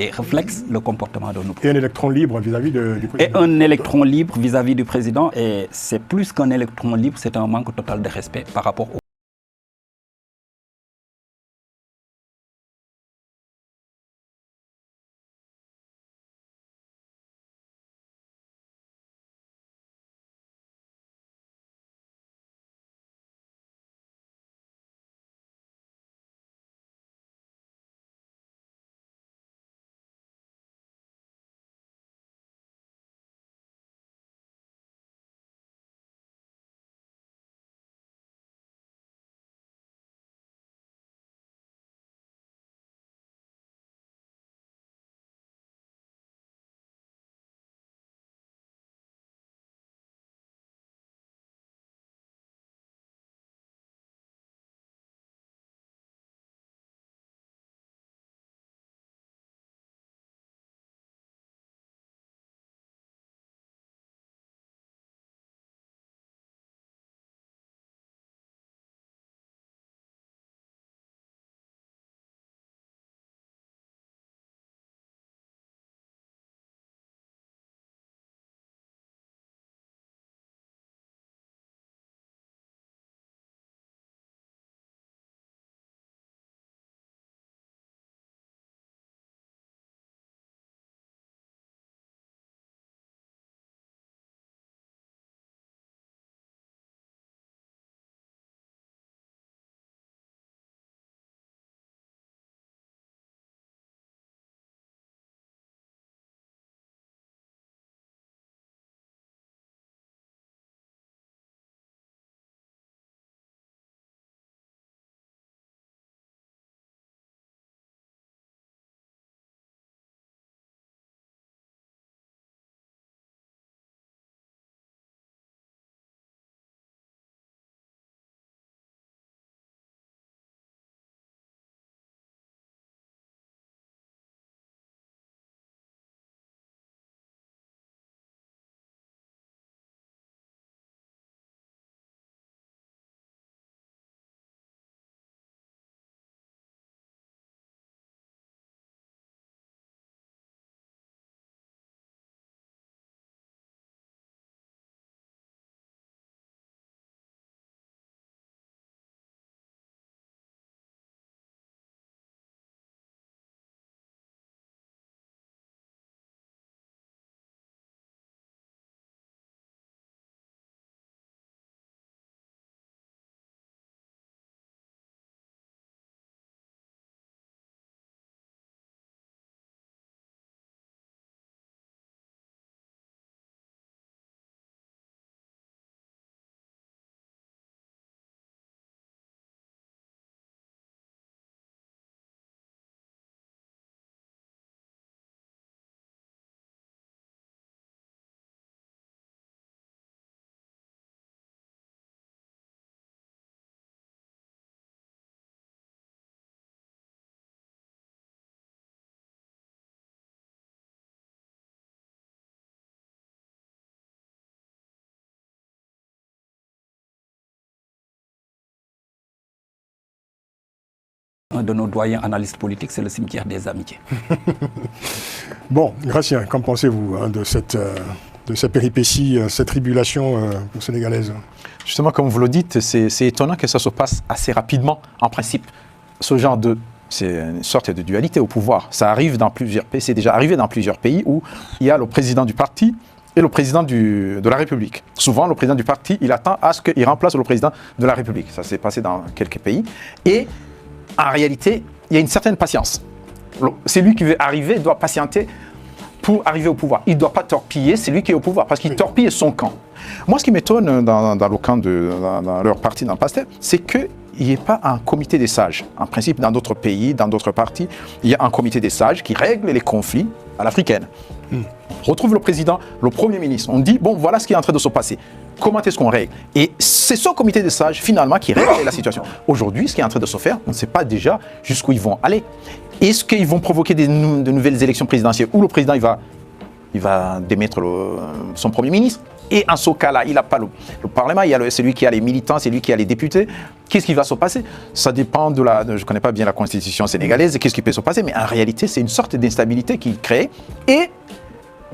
et reflète le comportement de nos Et un électron libre vis-à-vis du président. Et un électron libre vis-à-vis du président, et c'est plus qu'un électron libre, c'est un manque total de respect par rapport au un de nos doyens analystes politiques, c'est le cimetière des amitiés. Bon, Gratien, qu'en pensez-vous de cette péripétie, cette tribulation sénégalaise? Justement, comme vous le dites, c'est étonnant que ça se passe assez rapidement. En principe, ce genre de... C'est une sorte de dualité au pouvoir. Ça arrive dans plusieurs pays, c'est déjà arrivé dans plusieurs pays où il y a le président du parti et le président de la République. Souvent, le président du parti, il attend à ce qu'il remplace le président de la République. Ça s'est passé dans quelques pays. Et en réalité, il y a une certaine patience. Celui qui veut arriver doit patienter pour arriver au pouvoir. Il ne doit pas torpiller celui qui est au pouvoir, parce qu'il torpille son camp. Moi, ce qui m'étonne dans le camp dans leur parti, dans le PASTEF, c'est qu'il n'y ait pas un comité des sages. En principe, dans d'autres pays, dans d'autres partis, il y a un comité des sages qui règle les conflits à l'africaine. On retrouve le président, le premier ministre. On dit, bon, voilà ce qui est en train de se passer. Comment est-ce qu'on règle? Et c'est ce comité des sages, finalement, qui règle la situation. Aujourd'hui, ce qui est en train de se faire, on ne sait pas déjà jusqu'où ils vont aller. Est-ce qu'ils vont provoquer de nouvelles élections présidentielles où le président il va démettre son premier ministre? Et en ce cas-là, il n'a pas le Parlement, il y a celui qui a les militants, c'est lui qui a les députés. Qu'est-ce qui va se passer? Ça dépend je ne connais pas bien la constitution sénégalaise, qu'est-ce qui peut se passer, mais en réalité, c'est une sorte d'instabilité qu'il crée. Et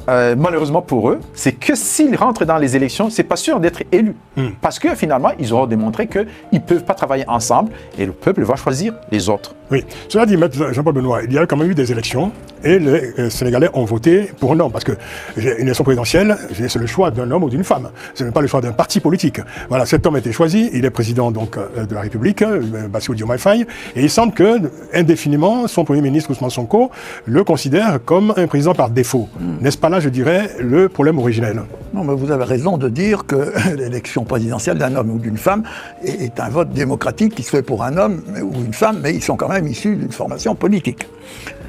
malheureusement pour eux, c'est que s'ils rentrent dans les élections, c'est pas sûr d'être élus. Parce que finalement, ils auront démontré qu'ils ne peuvent pas travailler ensemble et le peuple va choisir les autres. Oui, cela dit, Maître Jean-Paul Benoît, il y a quand même eu des élections et les Sénégalais ont voté pour un homme. Parce qu'une élection présidentielle, c'est le choix d'un homme ou d'une femme. Ce n'est pas le choix d'un parti politique. Voilà, cet homme a été choisi, il est président donc, de la République, Bassirou Diomaye Faye, et il semble que, indéfiniment, son Premier ministre Ousmane Sonko le considère comme un président par défaut. N'est-ce pas là, je dirais, le problème originel? Non, mais vous avez raison de dire que l'élection présidentielle d'un homme ou d'une femme est un vote démocratique qui se fait pour un homme ou une femme, mais ils sont quand même issus d'une formation politique.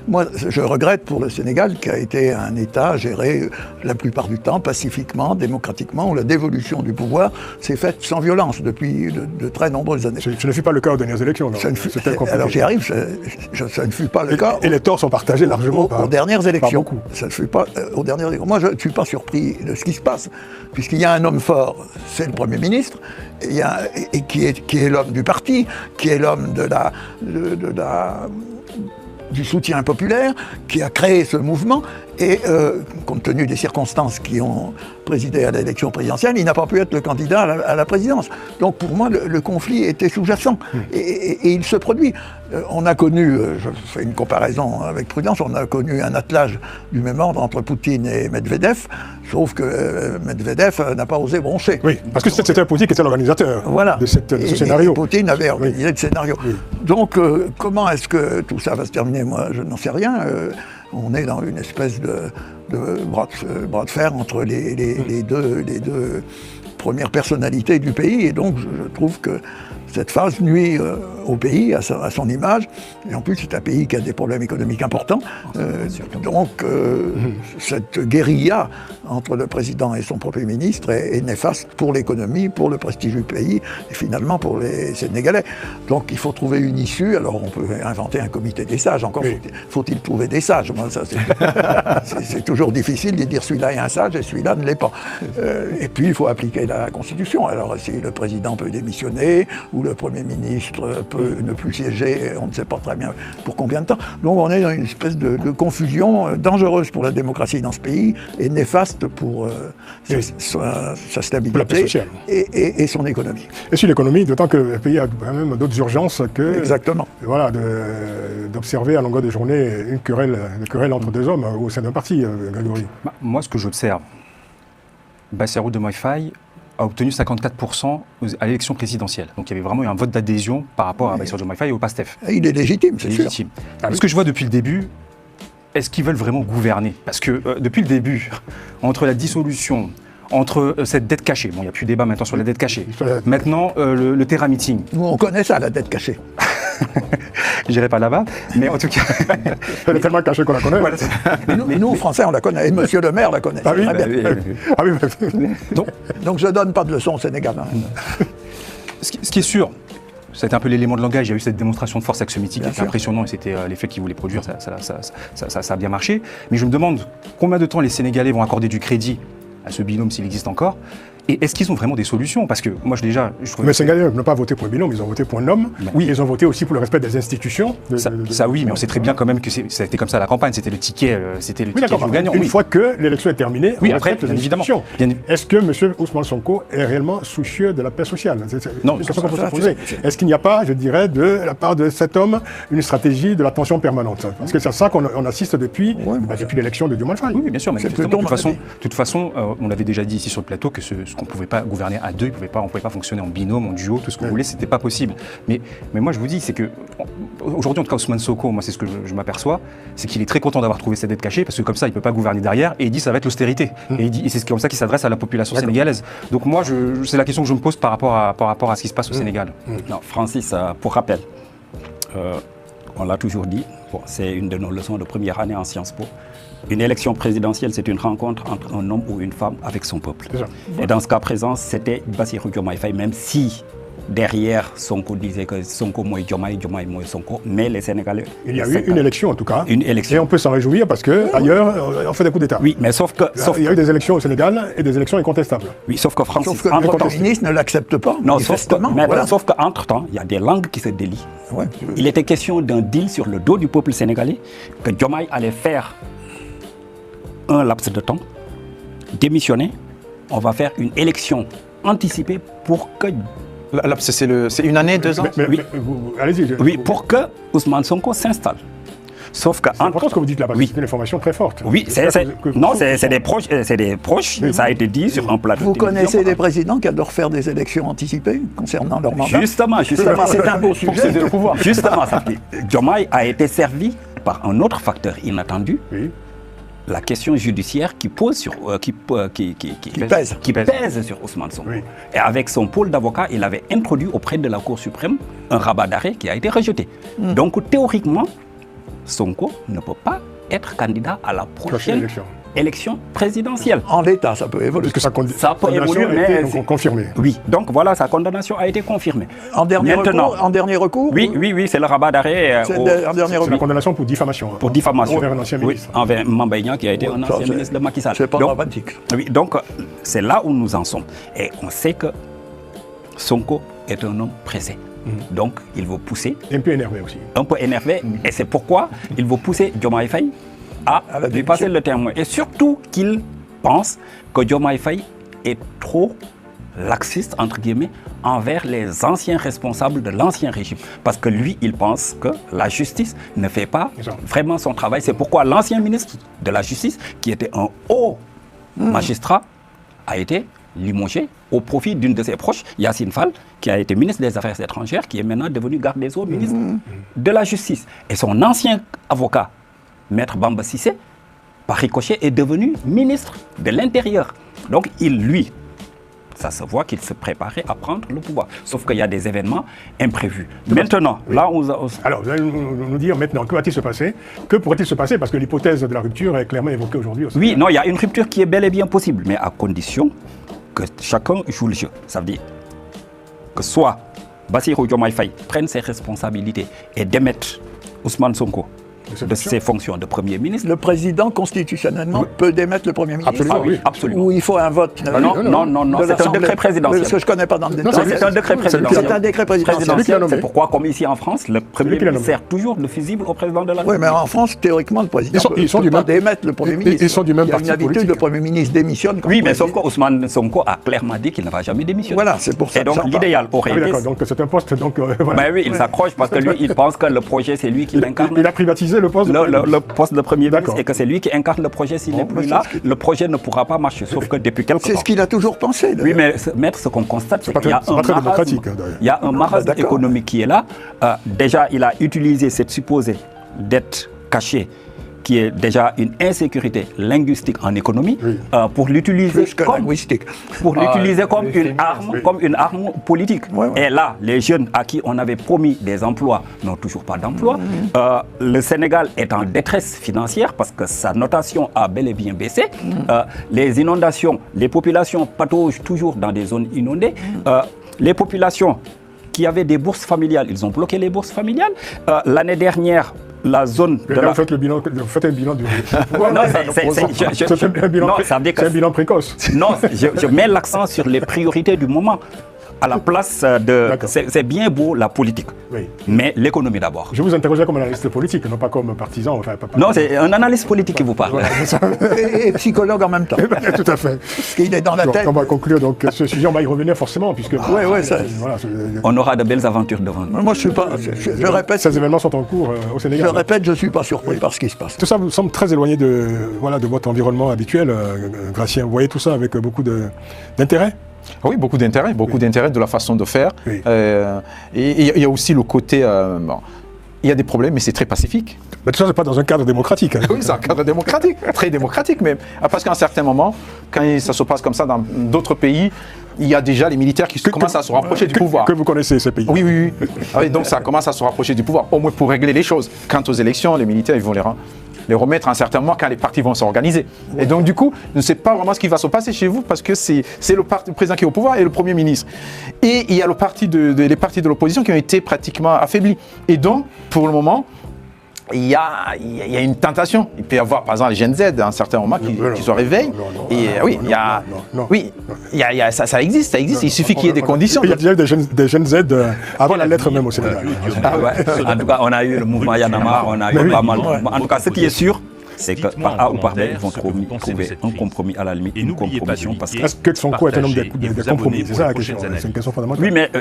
Moi, je regrette pour le Sénégal qui a été un État géré la plupart du temps pacifiquement, démocratiquement, où la dévolution du pouvoir s'est faite sans violence depuis de très nombreuses années. Ce ne fut pas le cas aux dernières élections. Alors j'y arrive, ça ne fut pas le cas. Et les torts sont partagés largement aux dernières élections. Beaucoup. Ça ne fut pas aux dernières élections. Moi, je ne suis pas surpris de ce qui se passe, puisqu'il y a un homme fort, c'est le Premier ministre, et qui est l'homme du parti, qui est l'homme du soutien populaire, qui a créé ce mouvement, et compte tenu des circonstances qui ont présidé à l'élection présidentielle, il n'a pas pu être le candidat à la présidence. Donc pour moi, le conflit était sous-jacent, et il se produit. On a connu, je fais une comparaison avec prudence, on a connu un attelage du même ordre entre Poutine et Medvedev, sauf que Medvedev n'a pas osé broncher. Oui, parce que c'était Poutine qui était l'organisateur de ce scénario. Et Poutine avait organisé le scénario. Oui. Donc comment est-ce que tout ça va se terminer? Moi, je n'en sais rien. On est dans une espèce de bras de fer entre les deux premières personnalités du pays, et donc je trouve que cette phase nuit au pays, à son image, et en plus c'est un pays qui a des problèmes économiques importants, donc cette guérilla entre le président et son Premier ministre est néfaste pour l'économie, pour le prestige du pays, et finalement pour les Sénégalais. Donc il faut trouver une issue. Alors on peut inventer un comité des sages, encore faut-il trouver des sages. Moi, ça, c'est toujours difficile de dire celui-là est un sage et celui-là ne l'est pas. Et puis il faut appliquer la Constitution. Alors si le président peut démissionner, ou le Premier ministre peut ne plus siéger, on ne sait pas très bien pour combien de temps. Donc on est dans une espèce de confusion dangereuse pour la démocratie dans ce pays et néfaste pour sa stabilité et son économie. Et sur l'économie, d'autant que le pays a quand même d'autres urgences que voilà, d'observer à longueur de journée une querelle entre deux hommes au sein d'un parti, Grégory. Moi, ce que j'observe, Bassirou Diomaye Faye a obtenu 54% à l'élection présidentielle. Donc il y avait vraiment eu un vote d'adhésion par rapport à Bassirou Diomaye Faye et au PASTEF. Et il est légitime, c'est sûr. Ce que je vois depuis le début, est-ce qu'ils veulent vraiment gouverner? Parce que depuis le début, entre la dissolution, entre cette dette cachée, bon il n'y a plus de débat maintenant sur la dette cachée, maintenant le Terra Meeting. Nous on connaît ça, la dette cachée. J'irai pas là-bas, mais en tout cas... Elle est tellement cachée qu'on la connaît. Voilà. Nous, Français, on la connaît. Et Monsieur le maire la connaît. Ah oui, Donc je ne donne pas de leçons au Sénégal. Hein. Ce qui est sûr, c'était un peu l'élément de langage. Il y a eu cette démonstration de force axiométique qui était impressionnant, et c'était l'effet qu'ils voulaient produire. Ça a bien marché. Mais je me demande combien de temps les Sénégalais vont accorder du crédit à ce binôme s'il existe encore. Et est-ce qu'ils ont vraiment des solutions? Parce que moi, je trouve... Mais les Sénégalais n'ont pas voté pour un binôme, ils ont voté pour un homme. Oui. Ils ont voté aussi pour le respect des institutions. Oui, mais on sait très bien quand même que ça a été comme ça à la campagne. C'était le ticket du gagnant. Une fois que l'élection est terminée, on respecte les institutions. Est-ce que M. Ousmane Sonko est réellement soucieux de la paix sociale? Non. Est-ce qu'il n'y a pas, je dirais, de la part de cet homme, une stratégie de la tension permanente? Parce que c'est ça qu'on assiste depuis l'élection de Diomaye Faye. Oui, bien sûr. Mais de toute façon, on l'avait déjà dit ici sur le plateau que qu'on ne pouvait pas gouverner à deux, on ne pouvait pas fonctionner en binôme, en duo, tout ce que vous voulez, c'était pas possible. Mais moi je vous dis, c'est que aujourd'hui en tout cas Ousmane Sonko, moi c'est ce que je m'aperçois, c'est qu'il est très content d'avoir trouvé cette dette cachée, parce que comme ça il ne peut pas gouverner derrière, et il dit ça va être l'austérité. Et c'est comme ça qu'il s'adresse à la population sénégalaise. Donc moi c'est la question que je me pose par rapport à ce qui se passe au Sénégal. Non, Francis, pour rappel, on l'a toujours dit, c'est une de nos leçons de première année en Sciences Po. Une élection présidentielle, c'est une rencontre entre un homme ou une femme avec son peuple. Et dans ce cas présent, c'était Bassirou Diomaye Faye, même si derrière, Sonko disait que Sonko moi Diomaye, Diomaye moi Sonko, mais les Sénégalais... Il y a eu une élection en tout cas. Une élection. Et on peut s'en réjouir parce qu'ailleurs, on fait des coups d'État. Oui, mais sauf que... Il y a eu des élections au Sénégal et des élections incontestables. Oui, sauf que Francis... Sauf que le Premier ministre ne l'accepte pas. Non, sauf voilà. qu'entre-temps, il y a des langues qui se délient. Ouais. Il était question d'un deal sur le dos du peuple sénégalais, que Diomaye allait faire un laps de temps, démissionner, on va faire une élection anticipée pour que... C'est une année, 2 ans. Allez-y. Oui, pour que Ousmane Sonko s'installe. Sauf que... C'est important ce que vous dites là, parce que Oui. c'est une information très forte. Oui, c'est des proches, ça a été dit sur un plateau. Vous de télévision. connaissez des présidents qui adorent faire des élections anticipées concernant leur mandat? Justement, C'est un beau sujet. le pouvoir. Justement, ça fait. Diomaye a été servi par un autre facteur inattendu, Oui. la question judiciaire qui pose sur, qui pèse sur Ousmane Sonko. Oui. Et avec son pôle d'avocat, il avait introduit auprès de la Cour suprême un rabat d'arrêt qui a été rejeté. Donc théoriquement, Sonko ne peut pas être candidat à la prochaine élection présidentielle. En l'état, ça peut évoluer. Parce que Ça peut évoluer, mais donc confirmé. Oui, donc voilà, sa condamnation a été confirmée. En dernier recours Oui, c'est le rabat d'arrêt C'est un dernier C'est la recours. condamnation pour diffamation. pour diffamation. Envers un ancien ministre. Oui, envers Mamba Ignan, qui a été un Ça, ancien ministre de Macky Sall. C'est pas Donc, dramatique. oui, donc c'est là où nous en sommes. Et on sait que Sonko est un homme pressé. Donc il veut pousser, Et un peu énervé aussi. un peu énervé, et c'est pourquoi il veut pousser Diomaye Faye à la lui passer le témoin. Et surtout qu'il pense que Diomaye Faye est trop laxiste, entre guillemets, envers les anciens responsables de l'ancien régime. Parce que lui, il pense que la justice ne fait pas vraiment son travail. C'est pourquoi l'ancien ministre de la Justice, qui était un haut magistrat, a été limogé au profit d'une de ses proches, Yassine Fall, qui a été ministre des Affaires étrangères, qui est maintenant devenu garde des Sceaux, ministre de la Justice. Et son ancien avocat, Maître Bamba Cissé, par ricochet, est devenu ministre de l'Intérieur. Donc, lui, ça se voit qu'il se préparait à prendre le pouvoir. Sauf qu'il y a des événements imprévus. Maintenant, là, Alors, vous allez nous dire maintenant, que va-t-il se passer? Que pourrait-il se passer? Parce que l'hypothèse de la rupture est clairement évoquée aujourd'hui aussi. Oui, non, il y a une rupture qui est bel et bien possible, mais à condition que chacun joue le jeu. Ça veut dire que soit Bassirou Diomaye Faye prenne ses responsabilités et démette Ousmane Sonko de ses fonctions de Premier ministre. Le président, constitutionnellement, peut démettre le Premier ministre. Absolument, oui. Absolument. Ou il faut un vote. Non, c'est un décret présidentiel. Parce que je ne connais pas dans le détail. C'est un décret présidentiel. C'est un décret présidentiel. C'est pourquoi, comme ici en France, le Premier ministre sert toujours de fusible au président de la Oui, République. mais en France, théoriquement, le président Ils sont peut du pas même- démettre le Premier ministre. ils sont du même Il y a parti une habitude, politique. le Premier ministre démissionne. quand Oui, le mais sauf président- qu'Ousmane Sonko a clairement dit qu'il ne va jamais démissionner. Voilà, c'est pour ça Et que donc, j'en parle. l'idéal aurait Ah oui, été... d'accord, donc c'est un poste, donc voilà. Ben oui, il s'accroche parce que lui, il pense que le projet, c'est lui qui l'incarne. Il a privatisé le poste de Premier ministre. Le poste de Premier ministre D'accord. et que c'est lui qui incarne le projet. S'il n'est Bon, plus bah, là, le projet ne pourra pas marcher. Sauf que depuis quelque C'est temps... ce qu'il a toujours pensé. Oui, d'ailleurs. mais maître, ce qu'on constate, c'est pas qu'il y a très- c'est un pas très marasme. démocratique, d'ailleurs. Il y a un marasme d'accord. économique qui est là. Déjà, il a utilisé cette supposée dette cachée, qui est déjà une insécurité linguistique en économie, pour l'utiliser Plus que linguistique. comme une arme politique. Ouais, ouais. Et là, les jeunes à qui on avait promis des emplois n'ont toujours pas d'emploi. Le Sénégal est en détresse financière parce que sa notation a bel et bien baissé. Les inondations, les populations pataugent toujours dans des zones inondées. Les populations qui avaient des bourses familiales, ils ont bloqué les bourses familiales. L'année dernière, la zone de Là, la... vous faites un bilan du... Non, C'est un bilan, non, ça veut dire que- c'est un bilan précoce. Non, je mets l'accent sur les priorités du moment. À la place de... D'accord. C'est bien beau la politique, Oui. mais l'économie d'abord. Je vous interrogeais comme analyste politique, non pas comme partisan. Enfin, pas- Non, c'est un analyste politique qui vous parle. Voilà, c'est ça. Et psychologue en même temps. Tout à fait. Parce qu'il est dans la Bon, tête. on va conclure donc ce sujet, on va y revenir forcément, puisque... ouais, ça- Voilà, On aura de belles aventures devant nous. Moi, je suis pas. Je répète, ces événements sont en cours au Sénégal. je suis pas surpris par ce qui se passe. Tout ça vous semble très éloigné de votre environnement habituel, Gratien. Vous voyez tout ça avec beaucoup d'intérêt? Oui, beaucoup d'intérêt de la façon de faire. Oui. Et il y a aussi le côté... bon, il y a des problèmes, mais c'est très pacifique. Mais tout ça, c'est pas dans un cadre démocratique. Hein. Oui, c'est un cadre démocratique, très démocratique même. Parce qu'à un certain moment, quand ça se passe comme ça dans d'autres pays, il y a déjà les militaires qui commencent à se rapprocher du pouvoir. Que vous connaissez ces pays. Oui. Ah oui, donc ça commence à se rapprocher du pouvoir, au moins pour régler les choses. Quant aux élections, les militaires, ils vont les rendre. les remettre à un certain moment quand les partis vont s'organiser. Et donc, du coup, je ne sais pas vraiment ce qui va se passer chez vous parce que c'est le président qui est au pouvoir et le Premier ministre. Et il y a les partis de l'opposition qui ont été pratiquement affaiblis. Et donc, pour le moment, il y a une tentation. Il peut y avoir, par exemple, les Gen Z, à un certain moment, qui se réveillent. Ça existe. Il suffit qu'il y ait des conditions. Il y a déjà des Gen Z avant la lettre même au Sénégal. En tout cas, on a eu le mouvement Yanamar, on a eu pas mal. En tout cas, ce qui est sûr, c'est que par A ou par B, ils vont trouver un compromis à la limite, une compromission. Est-ce que Sonko est un homme des compromis? C'est ça la question. C'est une question fondamentale. Oui, mais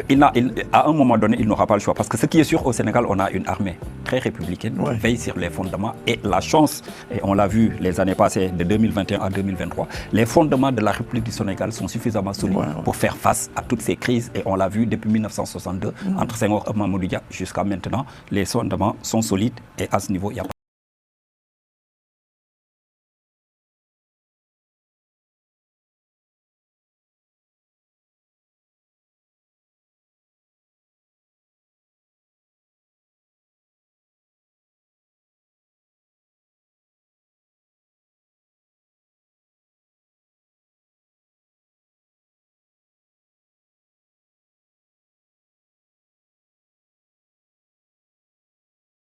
à un moment donné, il n'aura pas le choix. Parce que ce qui est sûr, au Sénégal, on a une armée très républicaine qui veille sur les fondements. Et la chance, et on l'a vu les années passées, de 2021 à 2023, les fondements de la République du Sénégal sont suffisamment solides pour faire face à toutes ces crises. Et on l'a vu depuis 1962, entre Senghor et Mamadou Dia jusqu'à maintenant, les fondements sont solides. Et à ce niveau, il n'y a pas